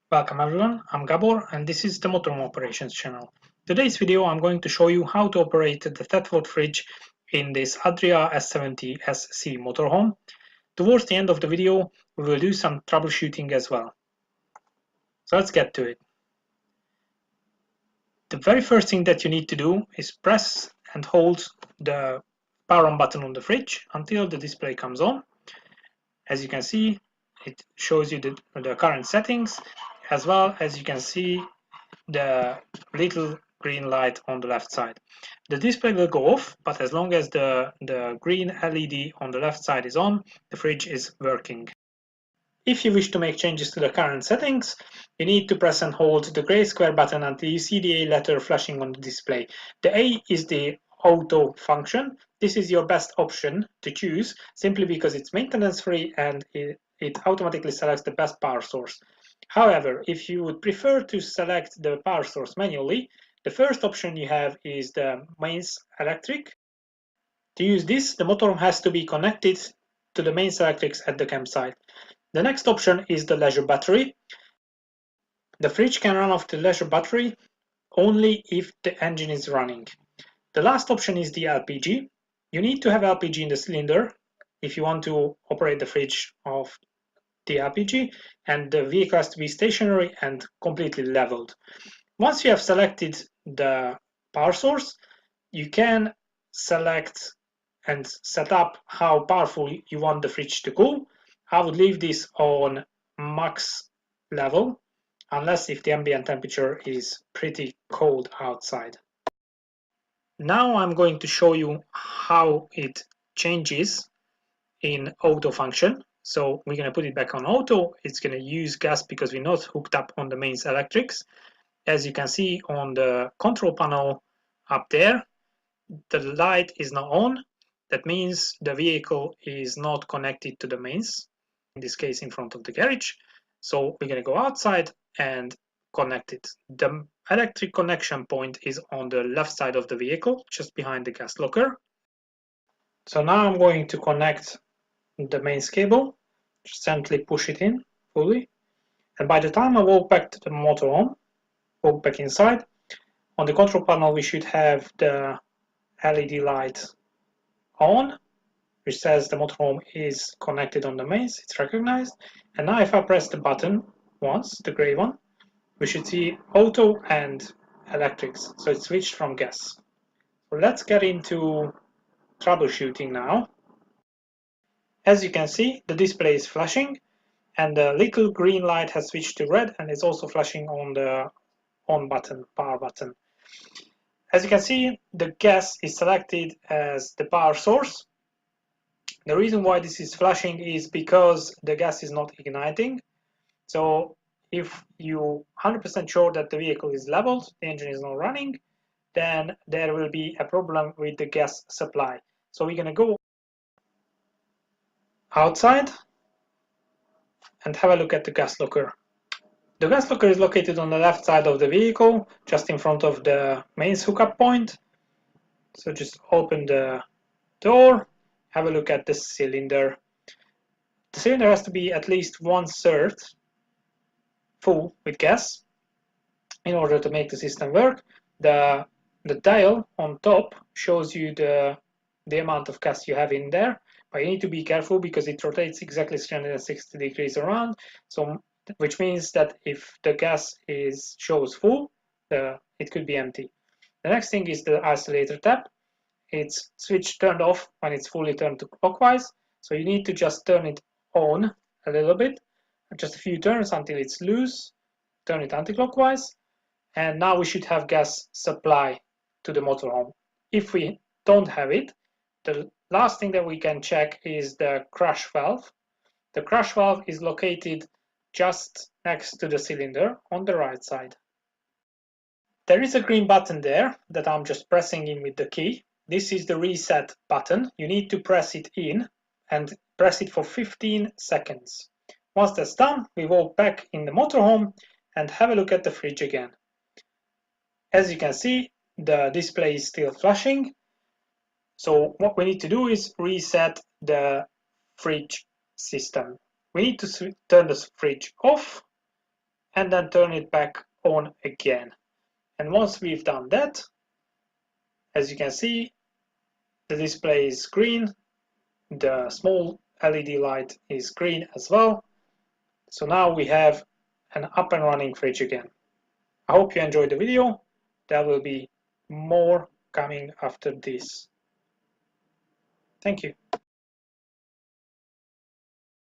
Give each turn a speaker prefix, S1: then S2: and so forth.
S1: Welcome everyone, I'm Gabor and this is the Motorhome Operations channel. Today's video I'm going to show you how to operate the Thetford fridge in this Adria S70SC motorhome. Towards the end of the video we will do some troubleshooting as well. So let's get to it. The very first thing that you need to do is press and hold the power on button on the fridge until the display comes on. As you can see, it shows you the current settings, as well as you can see the little green light on the left side. The display will go off, but as long as the green LED on the left side is on, the fridge is working. If you wish to make changes to the current settings, you need to press and hold the gray square button until you see the A letter flashing on the display. The A is the auto function. This is your best option to choose simply because it's maintenance free and it automatically selects the best power source. However, if you would prefer to select the power source manually, the first option you have is the mains electric. To use this, the motorhome has to be connected to the mains electrics at the campsite. The next option is the leisure battery. The fridge can run off the leisure battery only if the engine is running. The last option is the LPG. You need to have LPG in the cylinder if you want to operate the fridge off the LPG, and the vehicle has to be stationary and completely leveled. Once you have selected the power source, you can select and set up how powerful you want the fridge to cool. I would leave this on max level, unless if the ambient temperature is pretty cold outside. Now I'm going to show you how it changes in auto function. So we're going to put it back on auto. It's going to use gas because we're not hooked up on the mains electrics. As you can see on the control panel up there, the light is now on. That means the vehicle is not connected to the mains, in this case in front of the garage. So we're going to go outside and connect it. The electric connection point is on the left side of the vehicle, just behind the gas locker. So now I'm going to connect the mains cable, just gently push it in fully. And by the time I walk back to the motorhome, walk back inside, on the control panel we should have the LED light on, which says the motorhome is connected on the mains, it's recognized. And now if I press the button once, the gray one, we should see auto and electrics, so it's switched from gas. So let's get into troubleshooting now. As you can see, the display is flashing and the little green light has switched to red and it's also flashing on the on button, power button. As you can see, the gas is selected as the power source. The reason why this is flashing is because the gas is not igniting. So if you 100% sure that the vehicle is leveled, the engine is not running, then there will be a problem with the gas supply. So we're going to go outside and have a look at the gas locker. The gas locker is located on the left side of the vehicle, just in front of the mains hookup point. So just open the door, have a look at the cylinder. The cylinder has to be at least 1/3 full with gas in order to make the system work. The dial on top shows you the amount of gas you have in there, but you need to be careful because it rotates exactly 360 degrees around. So which means that if the gas shows full, it could be empty. The next thing is the isolator tap. It's switch turned off when it's fully turned to clockwise. So you need to just turn it on a little bit, just a few turns until it's loose, turn it anti-clockwise, and now we should have gas supply to the motorhome. If we don't have it, the last thing that we can check is the crash valve. The crash valve is located just next to the cylinder on the right side. There is a green button there that I'm just pressing in with the key. This is the reset button. You need to press it in and press it for 15 seconds. Once that's done, we walk back in the motorhome and have a look at the fridge again. As you can see, the display is still flashing. So what we need to do is reset the fridge system. We need to turn the fridge off and then turn it back on again. And once we've done that, as you can see, the display is green, the small LED light is green as well. So now we have an up and running fridge again. I hope you enjoyed the video. There will be more coming after this. Thank you.